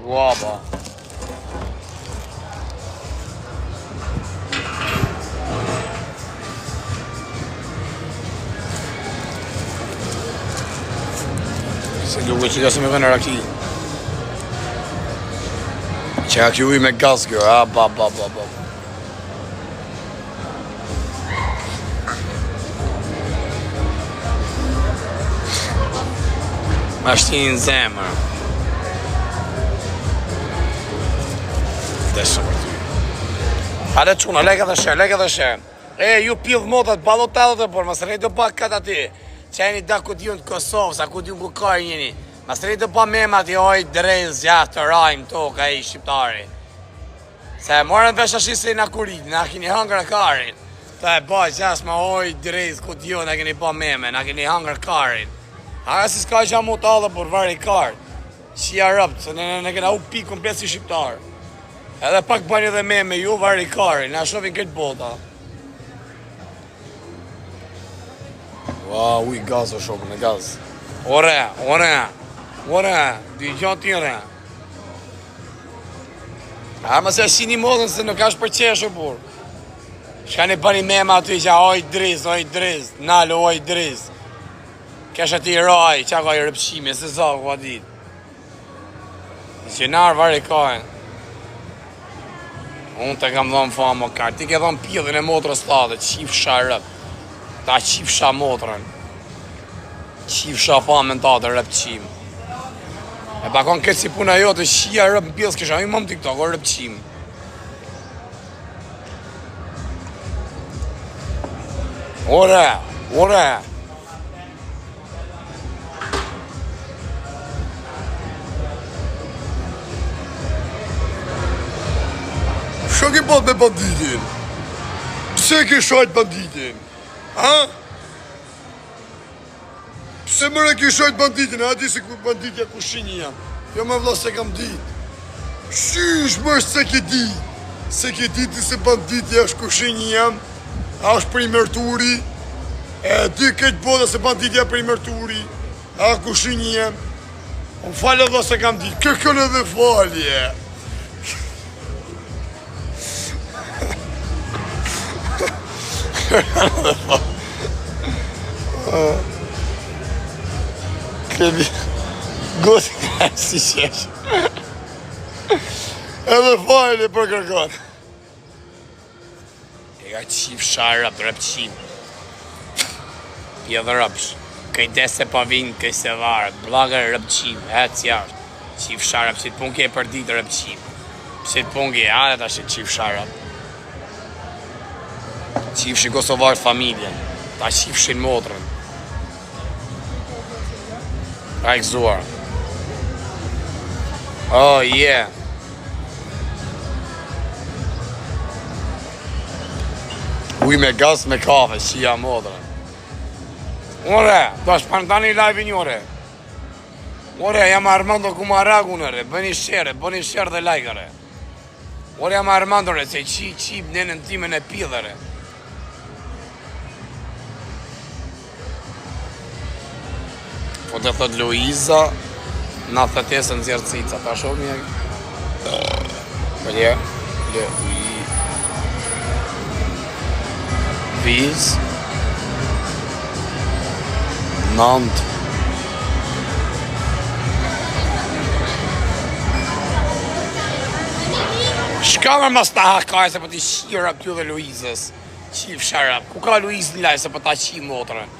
Guapa. Se duke që ka se me vënë raki. Që ka kjo uj me gaz kjo, ba. Ma shtinë në zemër. Desë për ty. Hale quna, leke dhe shen. Ju pidh motat, balotat dhe por, mas rejtë do pak këtë ati. Qeni da ku t'ju në Kosovë, sa ku t'ju në Kukaj njeni. Mas rejtë do pa mema ti oj drejz gjatë të rajmë toka i shqiptari. Se morën vesh ashtë i na kurit, na kini hangër karin. Ta e baj gjas ma oj drejz ku t'ju na kini pa meme, na kini hangër karin. Aga si s'ka gja mu t'allë por vari karë. Shia rëptë, se në kena u pi komplet si shqiptarë. Edhe pak bani dhe me ju vari karin, na shofin këtë bota. Ua, uj, gaz o shokën e gaz. Ore, dy gjatë tjere. Ma se është një modën se nuk ashtë për qeshë, bur. Shka një bani mema aty që oj driz, nalë oj driz. Kesha ti raj, qa ka i rëpshime, se zakë va dit. Që narë vari karin. Unë të kam dhëmë fama karë, ti ke dhëmë pjedhën e motrës tate, qif sharëp. Ta qifsha motrën. Qifsha famën ta të rëpqim. E bakon këtë si puna jo të shia rëp në pjesë kisha i më më TikTok, o rëpqim. Ore. Shë ki pot me banditin? Pse ki shajt banditin? Ha? Pse mëre ki shajt banditin? A di se ku banditja kushinji jam? Jo me vla se kam dit. Shysh mërë se ki di. Se ki diti se banditja është kushinji jam. A është për i mërturi. E di këtë boda se banditja për i mërturi. A kushinji jam. Unë falë vla se kam dit. Kërkën edhe falje. Këmi Goti ka si qesh. Edhe fajli për kërkon. E ka qif sharë rëpqim. Pjedhë rëpsh. Këjde se pa vinë, këj se varët. Blagër rëpqim, hec jashtë. Qif sharë, pësit pun ke për ditë rëpqim. Pësit pun ke, anë ta shi qif sharë. Qifshin Kosovarët familjen, ta qifshin motrën. Ka i këzuar. Oh, yeah. Uj me gaz me kafe, qia motrën. Ore, do është përndani live njore. Ore, jam Armando Kumaragunere, bëni share dhe like-ere. Ore, jam Armandore, se qip nënën timen e pidhere. Po të thot Luiza, na thëtesën zjerëcica, ta shumë një... Pëllje, Viz, Nant, shka me mas ta hakaj se po t'i shira kjo dhe Luizës, qif sharap, ku ka Luiz në laj se po ta qi motrën?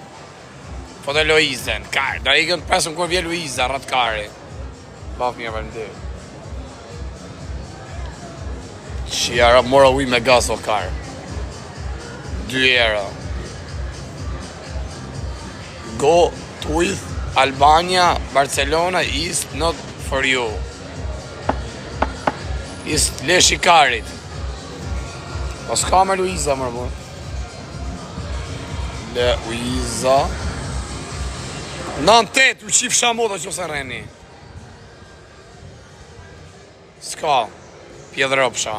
Po të Luizën, karë, da i kënë pesëm kërë vje Luiza, ratë kari. Baf mjë vërndi. Shia rap mora uj me gas o karë. 2 era. Go with Albania, Barcelona is not for you. Is leshi karit. Po s'ka me Luiza mërë bërë. Luiza 98 u qif shamoda që se reni. S'ka pjedhër opsha.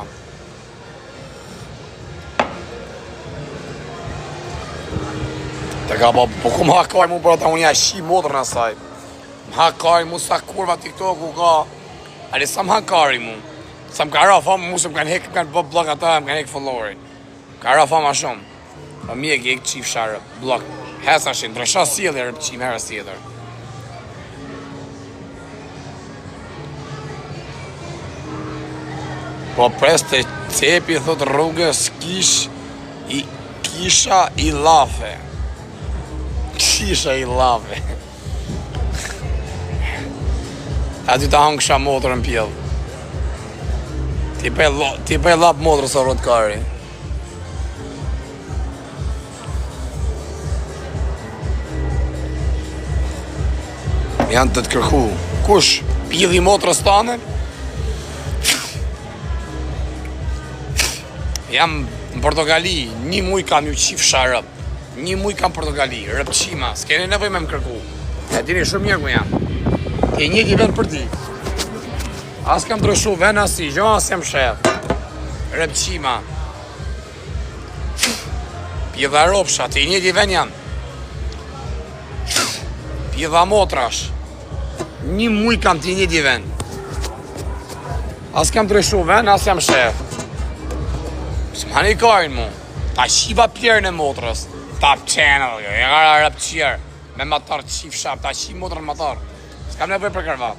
Të ka po ku më hakaj mu për ata unë ja shi modrë në saj. Më hakaj mu sa kurva TikTok-u ka. Ali sa më hakari mu. Sa më ka ra famë mu se më kanë hek, më kanë bë blog ata, më kanë hek followerin. Ka ra famë a shumë. Po mi e gjek qif sharë blog. Hesa shi, ndrësha s'jeli rëpë qim herës tjetër. Po pres të cepi, thot rrugës, kisha i lafe. Kisha i lafe. Aty ta hangësha motor në pjellë. Ti pe lap motor së rotkari. Janë të kërku. Kush? Pjellë i motorës tane? Jam në Portogali, 1 muj kam ju qif sharëp. 1 muj kam Portogali, rëpqima, s'keni nevoj me më kërku. E dini shumë mirë ku jam. Ti njëti vend për ti. As kam ndryshu ven asi, gjo as jam shef. Rëpqima. Pjedha ropsha, ti njëti ven janë. Pjedha motrash. 1 muj kam ti njëti ven. As kam ndryshu ven, as jam shef. S'ma një karin mu. Ta shiva pjerën e motrës. Top channel, jo, e gara rap qjerë. Me matar qif shap, ta shi motrën matar. S'kam nevoj për kërva.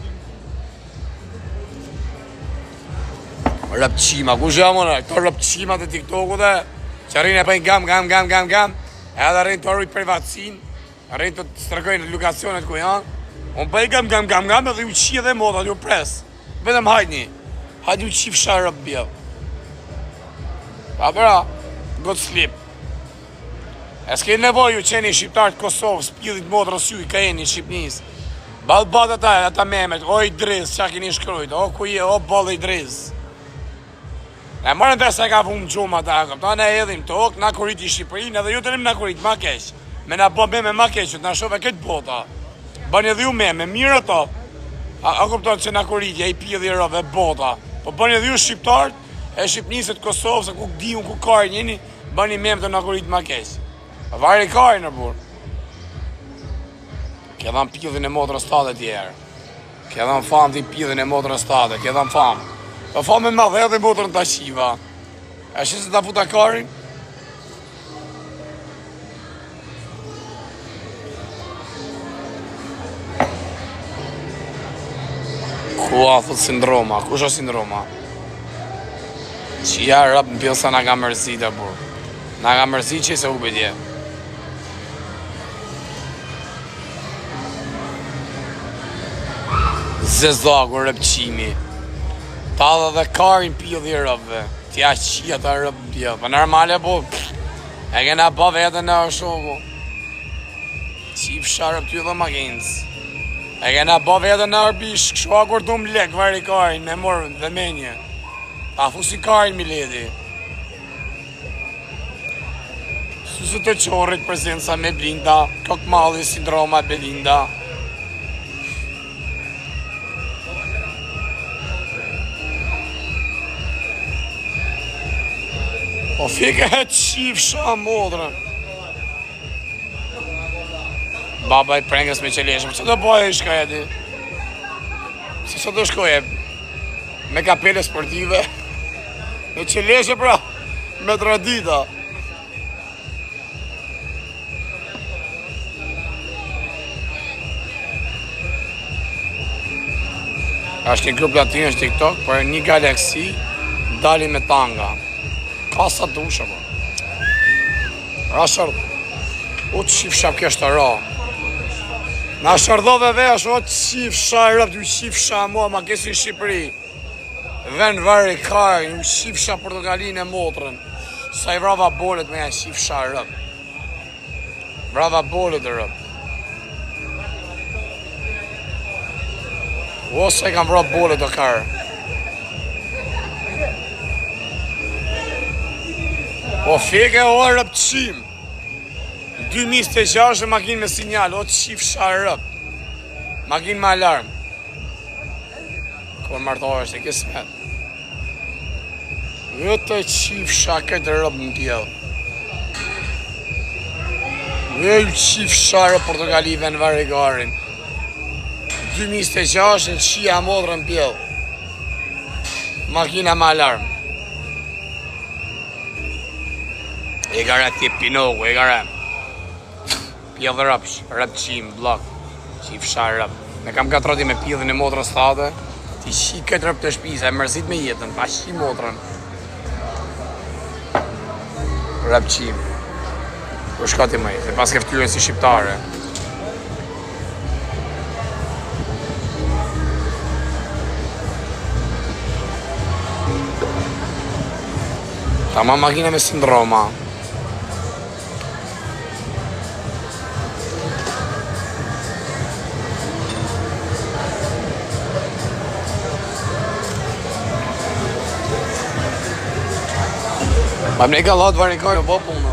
Rap qima, ku shë mënë? Këto rap qima të TikToku dhe që rinë e pëjnë gam. Edhe rinë të arrujt privatsin. Rinë të stërgojnë lokacionet ku janë. Unë pëjnë gam edhe ju qi edhe motat, ju pres. Vedem hajtni. Hajt ju qif sharë rap bjell. Pa bëra, good sleep. E s'ke nevoj ju qeni shqiptarët Kosovës, pjidhit motrës ju i ka jeni Shqipnis. Balbat ata memet, o i driz, qa kini shkrujt, o ku je, o bol i driz. E mërën dhe se ka punë gjumë ata, ta ne edhim të ok, na kurit i Shqipërin, edhe ju të rim na kurit ma keq. Me na bo me ma keq, të na shove këtë bota. Bën edhe ju me mirë ato. A kupton që na kuritja i pjidhi rëve bota. Po bën edhe ju shqiptarët, e Shqipnisët Kosovës, ku di unë ku kajnë njeni, bëni me të na kurit ma keq. Vari kajnë në burë. Kje dham pjidhin e motrës tate tjerë. Kje dham famë t'i pjidhin e motrës tate, kje dham famë. Po famë me madhe edhe motrën t'a shiva. E shi se t'a futa karin? Ku a thot sindroma, ku shë sindroma? Qia rap në pjellë sa nga ka mërzi të burë. Nga ka mërzi që se u bedje. Zezagu rëpqimi. Ta dhe karin pjellë i rëpve. Tja qia ta rëpë pjellë. Pa normale po, e kena pa vete në shoku. Qip sharëp ty dhe makinës. E kena pa vete në arbish, këshu akur du më lek vari karin me morën dhe menje. Ta fusi karin mi ledi. Susë të qorit prezenca me Blinda, kokmali sindroma Belinda. Po fike e qif sha modrën. Baba i prengës me qeleshëm, që të bëjë i shkaj ati? Se që të shkoj e me kapele sportive, me qeleshë pra, me tradita. Ashtë një grup latinë është TikTok, për një galaksi dali me tanga. Ka sa dusha, po. Ra shërdë. U të qif shap kështë të ra. Na shërdove vesh, o të qif sharëp, u qif shamo, ma kesi në Shqipëri. Ven vari karë, u qif shap Portogalinë e motrën. Sa i vrava bolet me ja qif sharëp. Vrava bolet e rëp. O, sa i kam vrava bolet e karë. Trafike o rëpqim. 2026 makinë me sinjal, o të qif sharëp. Makinë me alarm. Kur martohesh është e kismet. Vëtë qif shakët rëp në pjellë. Vëllë qif sharëp Portugalive në Varigarin. 2026 në qia modrë në pjellë. Makina me alarm. E gara ti Pinoku, e gara. Pjellë rëpsh, rëpqim, blok. Qif sharëp. Me kam katroti me pjellën e motrës thate. Ti shi këtë rëp të shpisa, e mërzit me jetën, pa shi motrën. Rëpqim. Kur shka ti mëj, se pas ke ftyrën si shqiptare. Ta ma makina me sindroma. Ma më ne ka latë Varigar në popull në.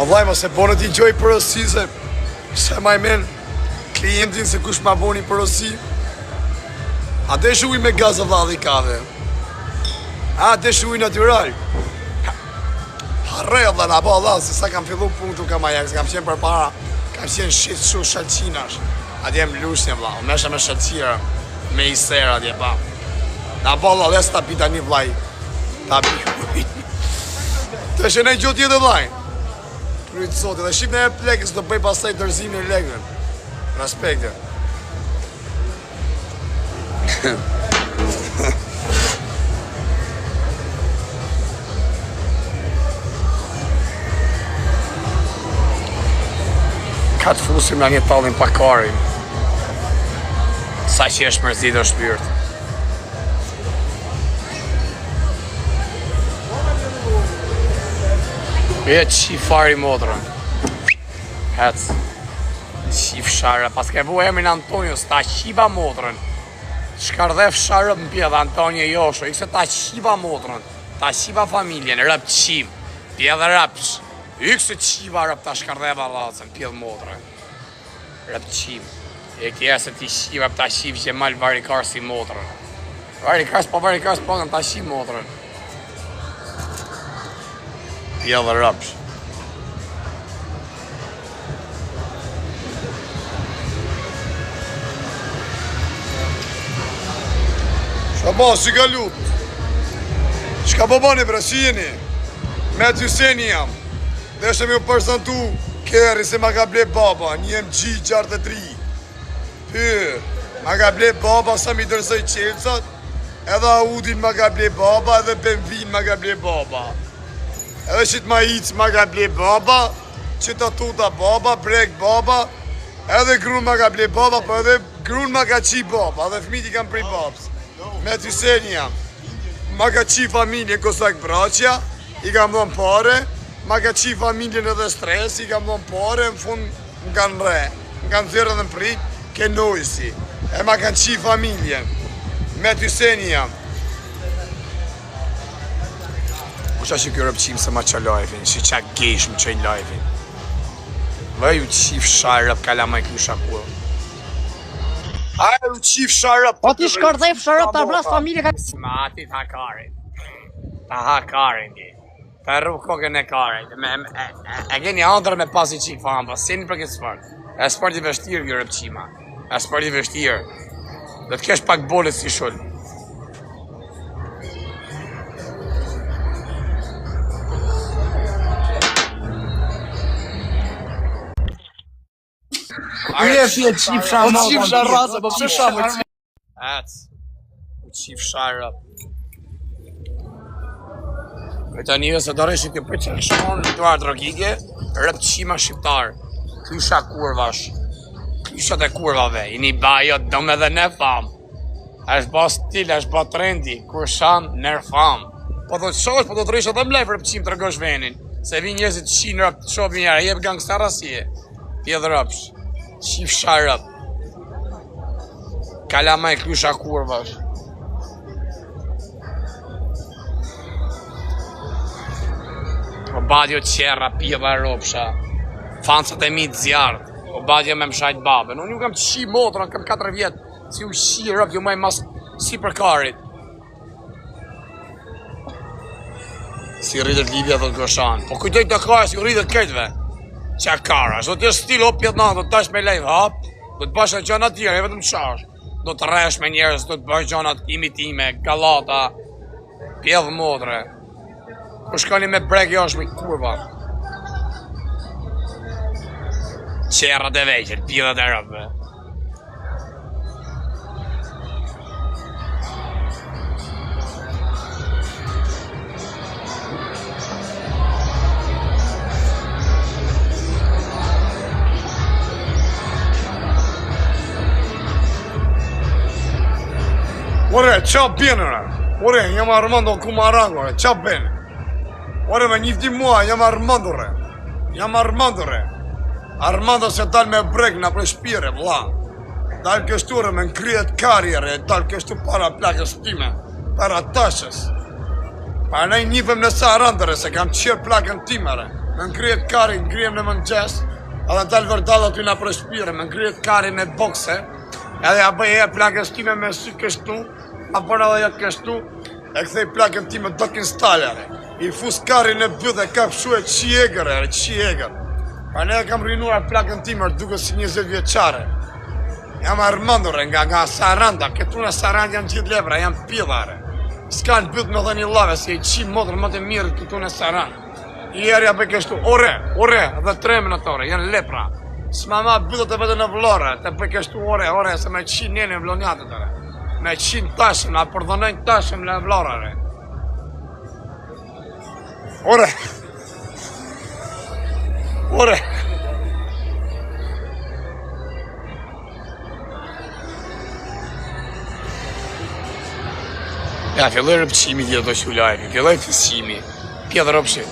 Allah, ma se bonë t'i gjoj përësi se ma i men klientin se kush ma boni përësi. A dhe shuj me gazë vladhe i kave. A dhe shuj natural. Harre Allah, na ba Allah, se sa kam fillu punktu kam ajak, se kam qenë për para, kam qenë shqit shu shalqinash. A dhe jem lushnje vla, u mesha me shalqira. Me i sera dje pa. Na balla dhe s'ta pita një vlaj. Ta pi. Të shenej gjotë tjetë vlaj. Krytë sotë, dhe shqip në e plekës të bëj pasaj dërzim në legën. Respekte. Ka të fusim në një tallin pakarin. Sa që është mërzit o shpirt. E qif fari motrën. Hec. Qif shara. Pas ke vu emin Antonius, ta qiva motrën. Shkardhef sharëp në pjedhe Antonio Josho. Ikse ta qiva motrën. Ta qiva familjen, rëp qiv. Pjedhe rëpsh. Ikse qiva rëp ta shkardheva lazën, pjedhe motrën. Rëp qiv. E kja se ti shiva për ta shiv që malë Varigar si motrën. Varigar s'po në ta shiv motrën. Pjellë rëpsh. Shka ba, si ka lupt? Shka po bani bre, si jeni? Me të Juseni jam. Dhe shë me u përsantu keri se ma ka ble baba, një MG63. Ma ka ble baba sa mi dërsoj qelësat, edhe Audin ma ka ble baba, edhe BMW ma ka ble baba. Edhe qit ma ic ma ka ble baba, qit atuta baba, brek baba, edhe grun ma ka ble baba, po edhe grun ma ka qi baba, edhe fmit i kam prej babs. Me të Juseni jam. Ma ka qi familje Kosak Bracja, i kam dhon pare, ma ka qi familjen edhe stres, i kam dhon pare, në fund më kanë re, më kanë thyrë edhe në prit, ke nojsi, e ma kanë qi familjen, me të Juseni jam. U qa që kjo rëpqim se ma qa lajfin, që qa gejsh më qëjnë lajfin. Vëj u qif sharëp, kala ma i kjo shakur. Ajë u qif sharëp. O ti shkardhef sharëp ta vras familje ka... Ma ati ta karin. Ta ha karin ti. Ta rrub kokën e karin. E geni andrë me pasi qik fanë, pa seni për këtë sport. E sport i vështirë kjo rëpqima. E sport i vështirë. Do të kesh pak bolet si shull. Kërje fje qif sharëp. O qif sharëp, po pse sharëp? Ec. U qif sharëp. Me të njëve se dore që kjo për që shmonë në tuar drogike, rëpqima shqiptarë. Kysha kurvash. Kyshat e kurvave. I një bajo dëmë edhe ne famë. Është ba stil, është ba trendi. Kur shanë, nërë famë. Po do të shosh, po do të rishë edhe mlef rëpqim të rëgosh venin. Se vi njëzit qinë rëp të shobë njëra, jebë gangstara si e. Pjedhë rëpsh. Qif sharëp. Kalamaj klysha kurvash. O badjo qerra, pjeva ropsha. Fansat e mi të zjarët. O badjo me më shajt babën. Unë ju kam të shi motra, kam 4 vjetë. Si u shi rëp, ju maj mas si për karit. Si rritët Libja dhe të goshan. Po kujtoj të kajë, si rritët këtëve. Qa kara, do t'je stil o pjetë do t'ash me lejtë hap. Do t'bash e gjana tjere, e vetëm shash. Do t'resh me njerës, do t'bash gjana imitime, galata. Pjedhë modre. Po shkani me brek jashtë me kurva. Qerrat e veqet, pjedhat e rëpve. Ore, qa bjenë re? Ore, jam Armando Kumarango re, qa bjenë? Ore, me njifti mua, jam Armando re. Jam Armando re. Armando se dal me brek na për shpire, vla. Dal kështu re, me nkryet karjere, dal kështu para plakës time, para tashës. Pa ne njifem në Sarandë re, se kam qirë plakën time re. Me nkryet kari, ngrijem në mëngjes, edhe dal vërdalla ty na për shpire, me nkryet kari me bokse, edhe ja bëj e plakës time me sy kështu, apo në dhe ja kështu, e këthej plakën time do k'instalere. I fus karin e bëdhe, ka pëshu e qiegër, qiegër. Pa ne kam rinuar plakën time, duke si 20 vjeqare. Jam Armandore nga Saranda, këtu në Saranda janë gjithë lepra, janë pidhare. S'kan bëdh me dhe një lave, si e qi motrë më të mirë këtu në Saranda. I erja për kështu, ore, dhe 3 minatore, janë lepra. S'ma ma bëdhët e vetë në vlore, të për kështu ore, se me qi njene vlonjatët ore. Me qin tashëm, na përdhonojnë tashëm në vlorare. Ore. Ja, filloj rëpqimi tjetë do shulajke, filloj fësimi. Pjetë rëpshi.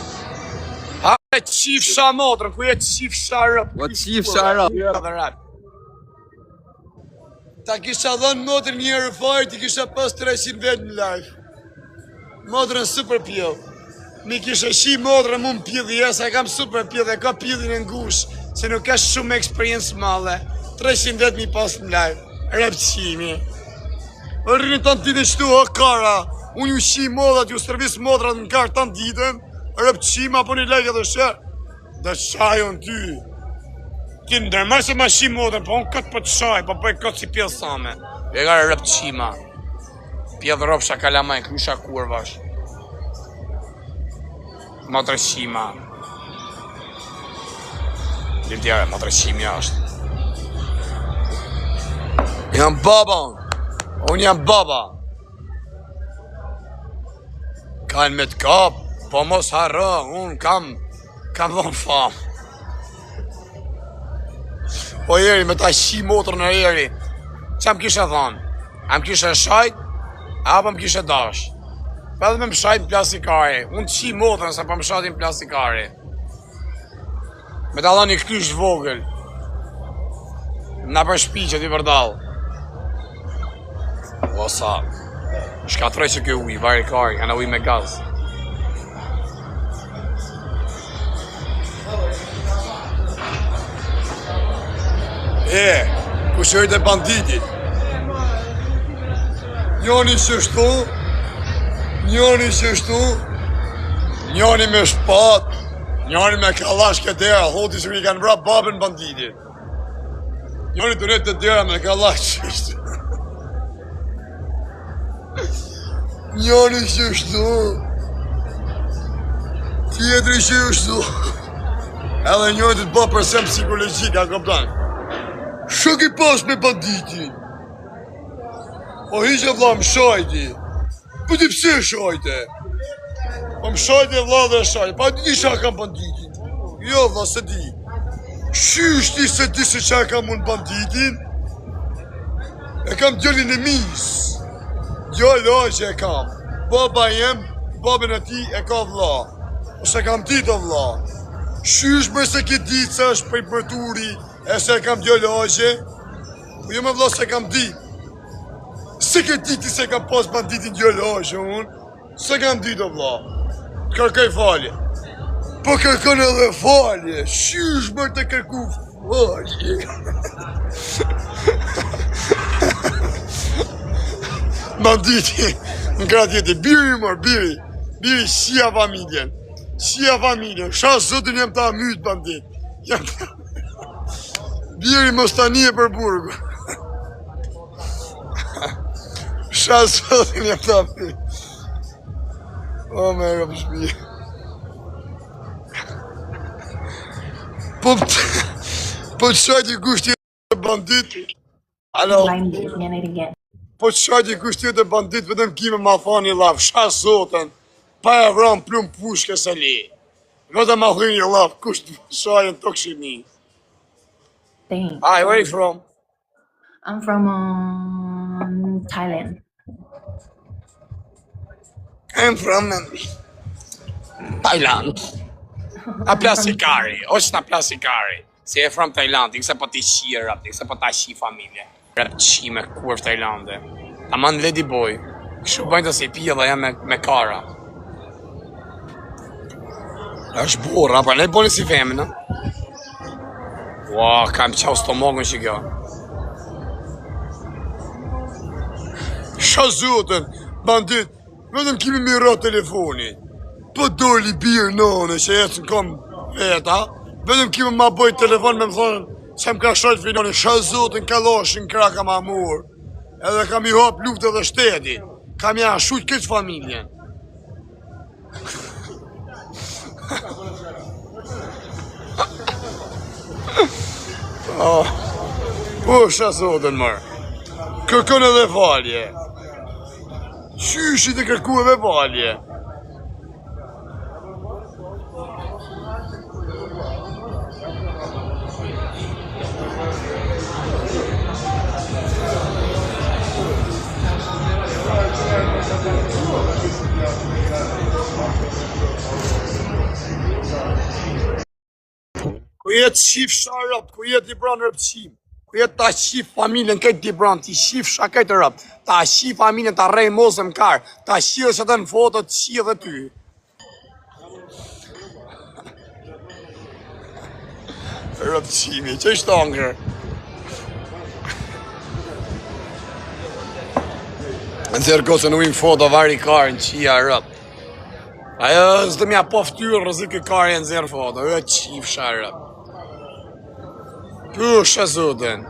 Ha, qifsha motrën, ku je qifsha rëp? O qifsha rëp. Ta kisha dhënë motrën një herë fare, ti kisha pas 300 vetë në live. Motrën super pjellë. Mi kisha shi motrën mu më pjedhi, sa kam super pjedhi, ka pjedhin e ngush, se nuk ka shumë eksperiencë male. 300 vetë mi pas në live. Rëpqimi. Rrinë të në ditë qëtu, o kara, unë ju shi modrat, ju servis modrat në karë të në ditën, rëpqima po një lejke dhe shërë. Dhe shajo në ty. Ti ndërmaj se ma shi modrën, po unë këtë për të shaj, po bëj këtë si pjedhë same. Vegare rëpqima. Pjedhë ropsha kalamaj, krysha kurvash. Motrëshima. Lirtjare, motrëshimi ashtë. Jam baba unë. Unë jam baba. Kanë me të kapë, po mos harë, unë kam dhonë famë. Po eri, me ta shi motrën e eri, që më kishe thonë? A më kishe shajt, apo më kishe dash? Pa edhe me më shajt në plastikari, unë të shi motrën, se pa më shajt në plastikari. Me ta dhoni këtysh vogël, na për shpi që ti përdalë. O sa, shkatroj që kjo uj, vari kari, janë uj me gaz. Ku shëjt e banditit? Njoni shështu, njoni me shpat, njoni me kalash këtë dera, hoti që i kanë vra babën banditit. Njoni të rejtë të dera me kalash shështu. Njoni shështu, tjetëri shështu. Edhe njoni të të bë përsem psikologjika, këptan. Shok i pas me banditin. O hiqe vla më shajti. Po ti pse shajte? Po më shajte vla dhe shajte. Pa ti qa kam banditin. Jo vla se di. Qysh ti se di se qa kam unë banditin? E kam djallin e mis. Djallë aqe e kam. Baba jem, babën e ti e ka vla. Ose kam dit o vla. Qysh me se ki dit se është prej përturi, e se kam djallë aqe, po jo me vla se kam dit. Se ke diti se kam pas banditin djallashë unë? Se kam ditë o vla. Kërkaj falje. Po kërkon edhe falje. Shysh mërë të kërku falje. Banditi, në kratë jeti, biri mërë, biri. Biri, shia familjen. Shia familjen. Shasë zotin jem ta mytë, bandit. Biri mos tani e për burgu. Shasë zotin jem ta mytë. O, me rëpë shpije. Po të shajti kushti e bandit. Alo. Po të shajti kushti e bandit, vetëm kime ma thani laf. Shasë zotin. Pa e vram plum pushke se li. Vetëm ma thini laf, kusht shajën të këshini. Thanks. Hi, where are you from? I'm from Thailand. I'm from Thailand. A plasikari, është na plasikari. Si e from Thailand, ikse po t'i shi rap, ikse po t'a shi familje. Rap qi me kurv Thailande. Ta man Lady Boy. Kështu bëjnë të si pia dhe jam me kara. është burra, pra ne boni si femina. Ua, kam qau stomakën që kjo. Shazotën, bandit, vetëm kimi mi ra telefoni. Po doli birë nane që jetën kom veta, vetëm kimi ma bëjt telefon me më thonë se më ka shojt finoni, shazotën ka lashin kraka ma mur. Edhe kam i hap luft edhe shteti, kam ja shujt këtë familjen. Po shazotën mërë, kërkon edhe falje. Qyshit e kërku edhe falje. Ku jetë shif sharap, ku jetë i branë rëpqim, ku jetë ta shif familjen këtë i branë, ti shif shakajtë rëp, ta shif familjen ta rej mosë më karë, ta shif që të në foto të shif dhe ty. Rëpqimi, që ishtë angër? Në cërë ko se në ujmë foto vari karë në qia rëp. Ajo zdo mja po ftyrë rëzikë karë e në zërë foto, e qif sharap. Po, shazotën.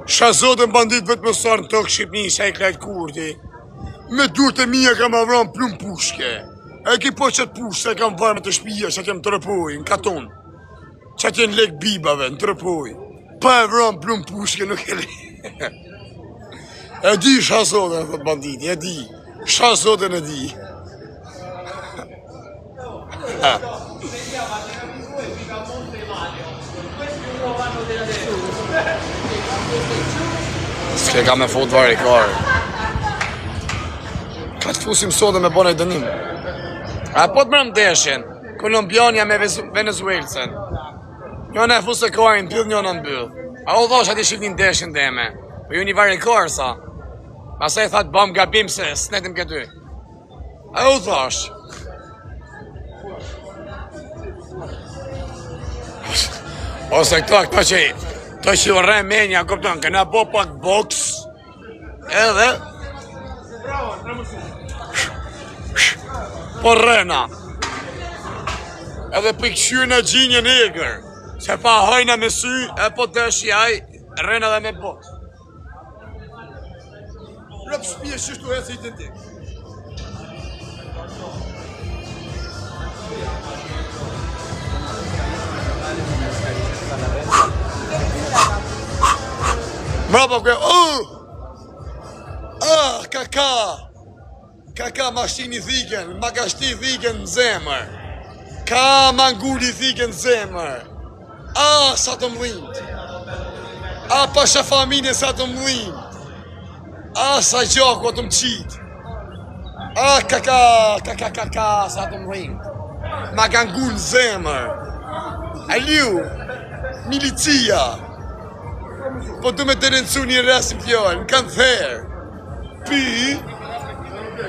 Shazotën bandit vetë më sarë në tokë Shqipni, sa i klejtë kurti. Me durët e mija kam avram plum pushke. E ki po qëtë pushke, se kam varme të shpija, që kem të rëpoj, në katon. Që atje në lek bibave, në të rëpoj. Pa e vram plum pushke, nuk e le. E di shazotën, thot bandit, e di. Shazotën e di. S'ke ka me fot vari karë. Ka të fusim sotë me bone dënim. A po të mërëm deshin, Kolumbjania me Venezuelcen. Njone e fusë karën, pjith njone në bëllë. A u dhosh ati shifnin deshin dheme. Po ju një vari karë sa. Pasaj thatë bom gabim se s'netim këty. A u dhosh. Ose këto që u rre menja, këpëton, këna bo pak boks, edhe, po rrena, edhe për këqyrë në gjinjë negër, që pa hajna me sy, e po të është jaj, rrena dhe me boks. Rëpë shpije qështu e si identik. Mrapa kërë, Kaka ma shtini thiken, ma ka shti thiken në zemër. Ka ma ngulli thiken në zemër. Sa të mdhind. Pasha familje sa të mdhind. Sa gjako të më qitë. Kaka, sa të mdhind. Ma ka ngull në zemër. Aliu, milicia. Po du me të rëndësu një rrasim fjallë, në kanë therë. pi,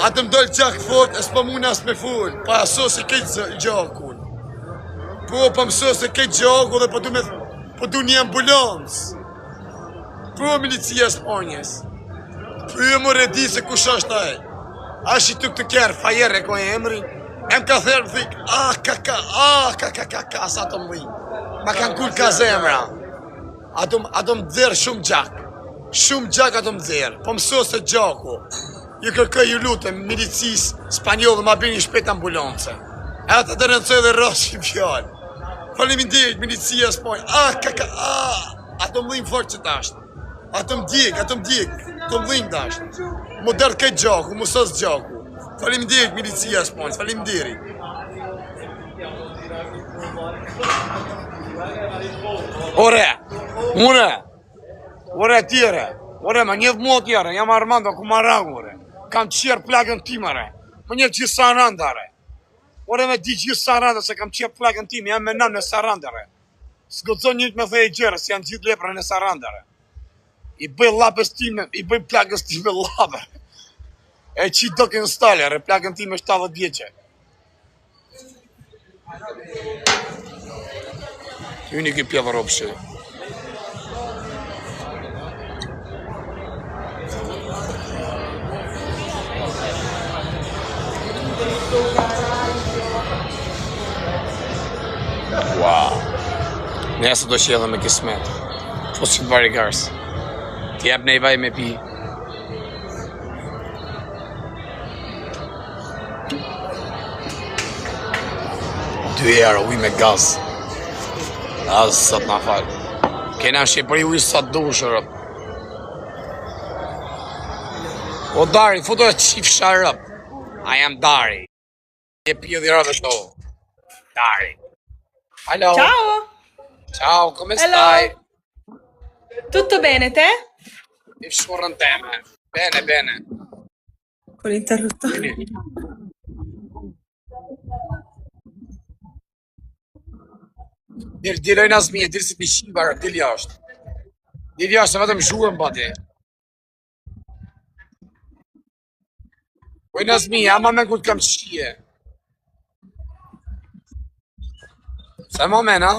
atë më dollë gjak fort, e s'pa mune as me full, pa aso se kejtë gjakun. Po, pa mëso se kejtë gjaku dhe po du një ambulancë. Po, milicia Spanjes. Po, më redi se kush është aj. Ashi tuk të kjerë, fajer e ko e emri. Em ka therë më thik, sa të më dhim. Ma kanë kull ka zemra. Ato më dzerë shumë gjak. Shumë gjak ato më dzerë. Po mëso se gjaku. Ju kërkoj ju lutëm, milicis spanjollë ma bini shpet ambulance. E ata të rëndësoj dhe rrasë i fjallë. Faleminderit, milicia Spanjë. Ato më dhim fort që tashtë. Ato më djek, ato më dhim tashtë. Më dërë këtë gjaku, më sos gjaku. Faleminderit, milicia Spanjë, faleminderit. Ore tjere, ma njëdhë mua tjere, jam Armando Kumarang, kam qërë plagën timare, më njëdhë gjithë Sarandare. Ore me di gjithë Sarandare, se kam qërë plagën tim, jam me nëmë në Sarandare. S'godzon njët me thej gjere, se janë gjithë lepre në Sarandare. I bëj lapës time, i bëj plagës time lapër. E qi do kënë stalere, plagën time 70 vjeqe. Unë i këj pjevë ropshë. Wow. Nesë do që edhe me kismet. Fos që të bari garës. T'jep ne i vaj me pi. €2 uj me gaz. Azë sot na falë. Kena në Shqipëri uj sot dushë rëp. O Dari, foto e qifsha rëp. I am Dari. Je pio di rëve to. Dari. Hello. Ciao! Ciao, come Hello. stai? Tutto bene, te? Il scorrente teme. Bene, bene. Con l'interruttore. Diloj Nazmije, dilë si t'i shivarë, dilë jashtë. Dilë jashtë, se vetëm zhurën pa ti. Oj Nazmije, ama me ku t'kam qështje. Se më men, ha?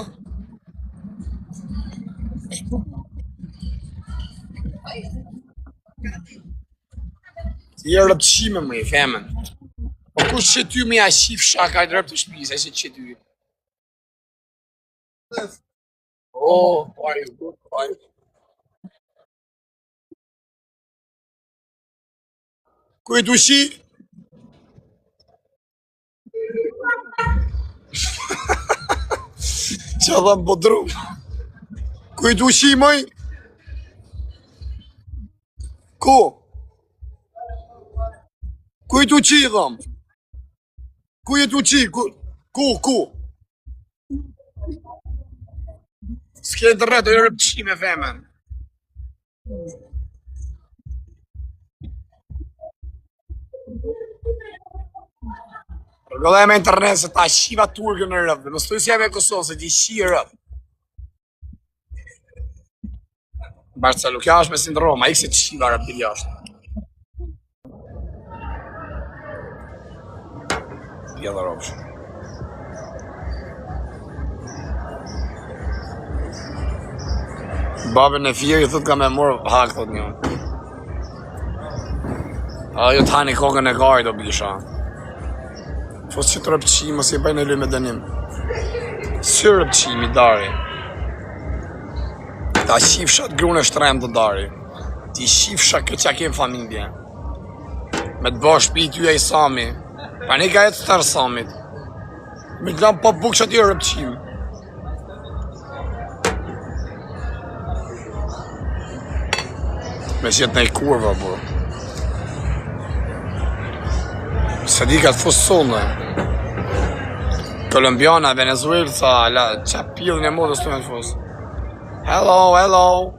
Ti e rëpqime më i femen. Po kush që ty me ja shif shaka i drëp të shpisa, që që ty? Oh, pari. Ku i dushi? Që dhe më bodru. Ku i dushi, moj? Ku? Ku i dushi, dhëm? Ku i dushi? Ku? S'ke të rrëtë, e rëpqi me femen. Rëgëllë e me internet se ta shiva turkën në rëpë, më stoj si e me Kosovë, se ti shi e rëpë. Barcelu, kja është me sindroma, i këse të shiva rëpë të jashtë. Pjellë ropshë. Babën e Firi thot ka me morë hak, thot një. Ajo t'hani kokën e gari do bisha. Fos që të rëpqi, mos i bëjnë e luj me dënim. Së rëpqimi, Dari. Ta shifsha të grunë e shtrem të Dari. Ti shifsha këtë që kemë familje. Me të bësh pi ty e i Sami. Pa një ka e të tërë Samit. Me të lamë pa bukë që ti rëpqimi. Me që jetë në i kurva, bro. Se di ka të fusone. Kolumbiana, Venezuelca, qa pillën e modës të me të fus. Hello.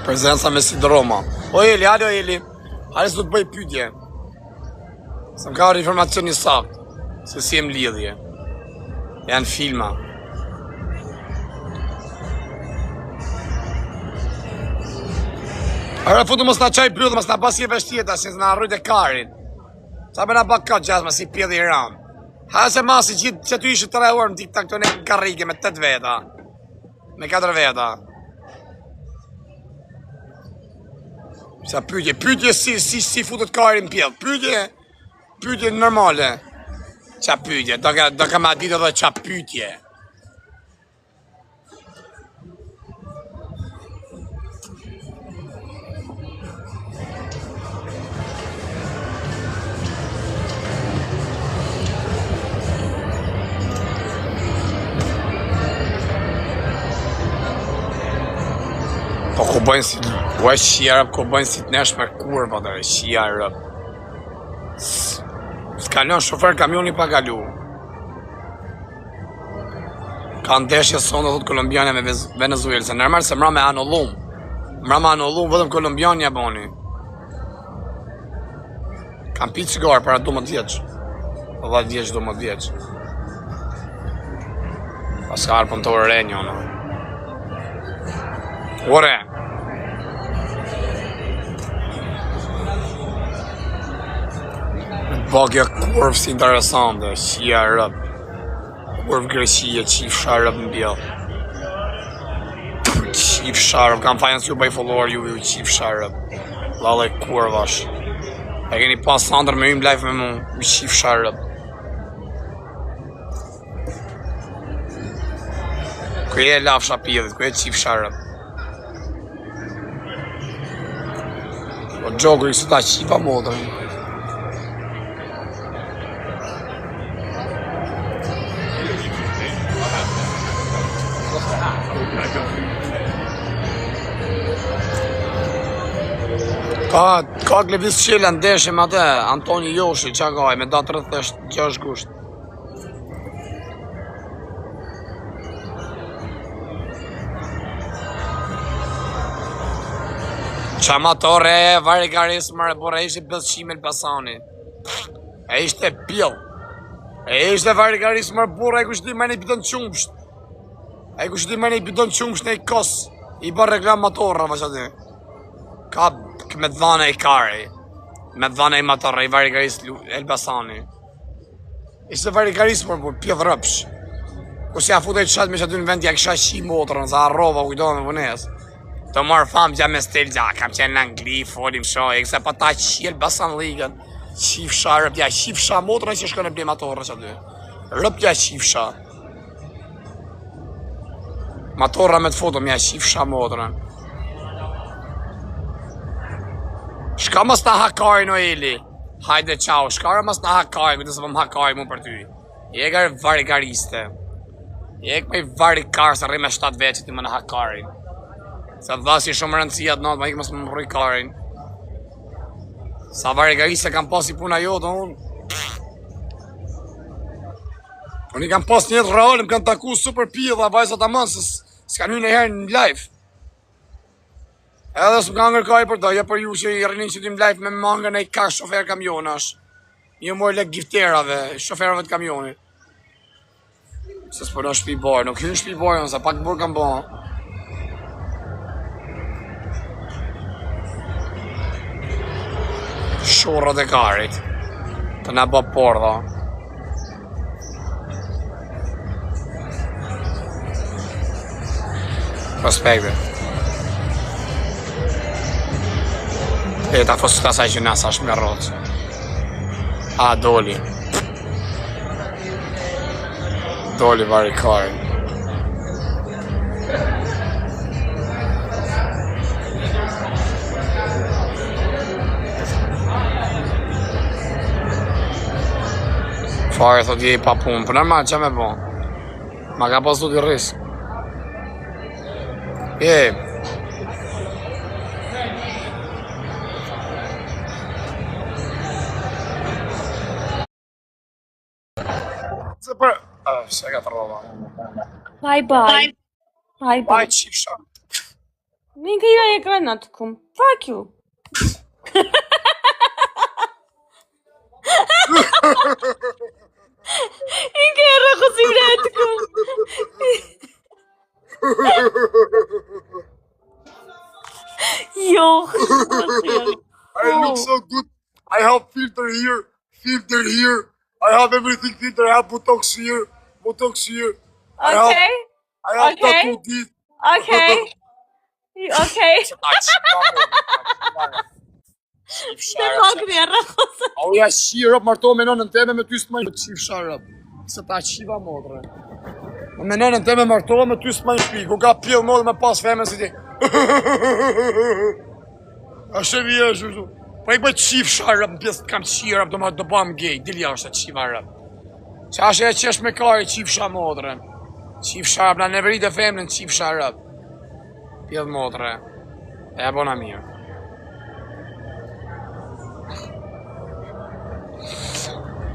Prezenca me sindroma. O Eli, alo Eli. Hale s'du të bëj pytje. Se më ka orë informacion një sakt. Se si e më lidhje. Janë filma. Hërë futu mos na qaj pjodhë, mos na pas je veshtjeta, si na rrujt e karin. Sa me na pak ka gjasma si pjedhi i ram. Ha se masi gjithë që ty ishë 3 orë më tik tak të ne karrike me 8 veta. Me 4 veta. Sa pyetje si futet karin pjedh. Pyetje normale. Qa pyetje, do ka ma ditë edhe qa pyetje. Po ku bëjnë si... Ua shqia ku bëjnë si të nesh me kurva dhe shqia rëp. S'kalon shofer kamioni pa kalu. Ka ndeshje sonë dhe thot kolombiane me Venezuelë, se nërmarë se mra me anullum. Mra me anullum, vëdëm kolombiani ja boni. Kam pi cigarë para 12 vjeç. 10 vjeç, 12 vjeç. Pas ka arpën të ore njënë. Ore! Bagja kurvë si interesante, qia rëp. Kurvë Greqia, qif sharëp në bjell. Qif sharëp, kam fajnë si ju bëj follower ju qif sharëp. Lale kurvash. E keni pas sandër me im live me mu, qif sharëp. Kërje e laf shapidit, kërje qif sharëp. O gjogër i së ta qipa modrën. Ka Glevis Qela ndeshje me atë, Antoni Joshi, qa gaj, me datë 36 gusht. Qa matore e vari garis mërë, por e ishte 500 Elbasani. E ishte pjell. E ishte vari garis mërë, por e kushti me një bidon qumsht. E kushti me një bidon qumsht në i kos. I bërë reklam matorra, vë që ati. Ka me dhane i kari. Me dhane i matorra, i vari garis Elbasani. Ishte vari garis mërë, por pjell rëpsh. Kusë ja futej qatë me që aty në vend, ja kësha shi motrën, sa arrova kujtone më vënes. Të marë famë gja me stil gja, kam qenë në Angli, folim shoj, e këse pa ta qilë Basan Ligën, qifsha, rëpja, qifsha, motrën që shkën e blematorë që aty. Rëpja qifsha. Matorra me të foto, mja qifsha motrën. Shka mës në hakaj në Eli, hajde qau, shka mës në hakaj, këtë se pëm hakaj mu për ty. Jekër varigariste. Jekë me i varikarë, se rri me 7 veqit i më në hakarin. Se dha si shumë rëndësia të natë, ma ikë mësë më rrëj karin. Sa varigarisë kam pas i puna jotë, unë. Unë i kam pas njëtë reale, më kanë taku super pia dhe vajzat amanë, se s'ka një herë në live. Edhe s'm ka ngërkaj për doja, për ju që i rrinin që t'im live me mangën e i ka shofer kamionash. Një mojë lek gifterave, shoferave të kamionit. Se s'për në shpi barë, nuk hynë shpi barë, nëse pak burë kam bërë. Shurët e karit të na bë porda. Prospekte. E ta fosë të asaj që nasa është me rrotës. A, doli. Doli vari karit. Fare thot je i pa punë, për normal që me bo? Ma ka pasu t'i rrisë. Se për... se ka të rrova. Bye bye. Bye bye. Bye, qifsha. Minka ila ekranat kum. Fuck you. Inke rojo sibratku. Jo. I look so good. I have filter here. I have everything filter. I have Botox here. Okay. I have Okay. tattoo this. Okay. Okay. Të pakri arroz. O ja shirë, marto me nënën teme me ty s'majnë qif sharëp. Se ta qiva modre. Me nënën teme marto me ty s'majnë shpi. Ku ka pjellë modre me pas feme si ti. A shevi e shu. Po i bëj qif sharëp, në pjesë kam qirëp, do bëjmë gej. Dilja është e qiva rëp. Qa është e qesh me kari qif sha modre. Qif sharëp, na neverit e femën qif sharëp. Pjellë modre. E bona mirë.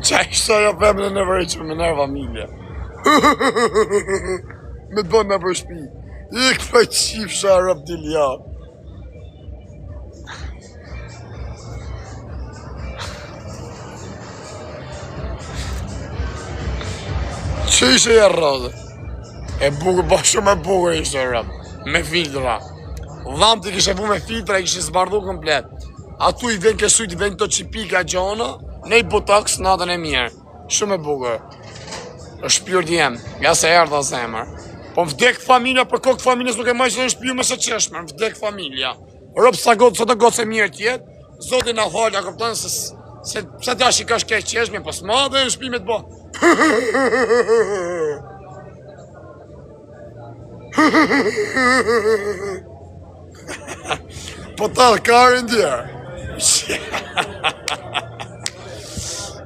Qa ishtë ajo femën e nëvëri që me nërë familje. Me të bënë me për shpi. Ik për qif sharëp dilja. Që ishe e rrëdhe? E bukur, ba shumë e bukur ishte e rrëp. Me filtra. Dhamë të kishe bu me filtra, i kishe zbardhu komplet. Atu i ven kësujt, i ven të qipika gjona, ne i botox natën e mirë. Shumë e bukur. është shpirt jem, nga se erdha zemër. Po më vdek familja, për kokë familjes nuk e maj që në shpiu me se qeshme, më vdek familja. Ropë sa gotë, sot e gotë se mirë tjetë, zotin a falja, këpëtanë se ta shikash keq qeshme, po s'ma dhe në shpi me të bo. Po ta dhe karin djerë.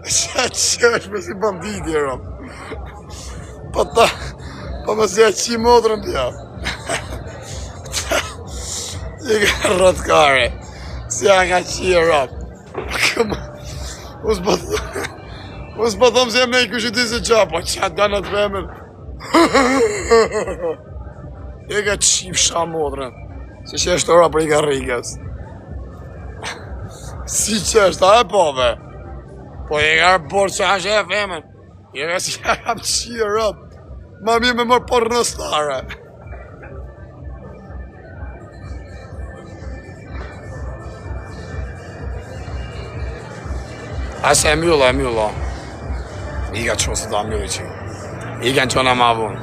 Qa qeshme si banditi e ropë. Po ta, po më se qi modrën tja. I ka rrët kare, si a nga qi e ropë. Usë po thëmë se jem ne i kushë ti se qa, po qa da në të femën. I ka qi fsha modrën, si që është ora për i ka rikës. Si që është, a e pove? Po i ka rëborë që është e femën. I ka si ka kam qi e ropë. Ma mi me mërë por në stare. Ase e mjulla. I ka qonë se da mjulli që. I ka në qona ma vunë.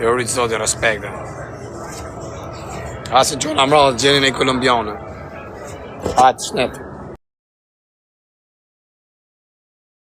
E u rritë zoti respekte. Ase në qona mrallë gjenin e kolumbiane. Hajtë shnetë.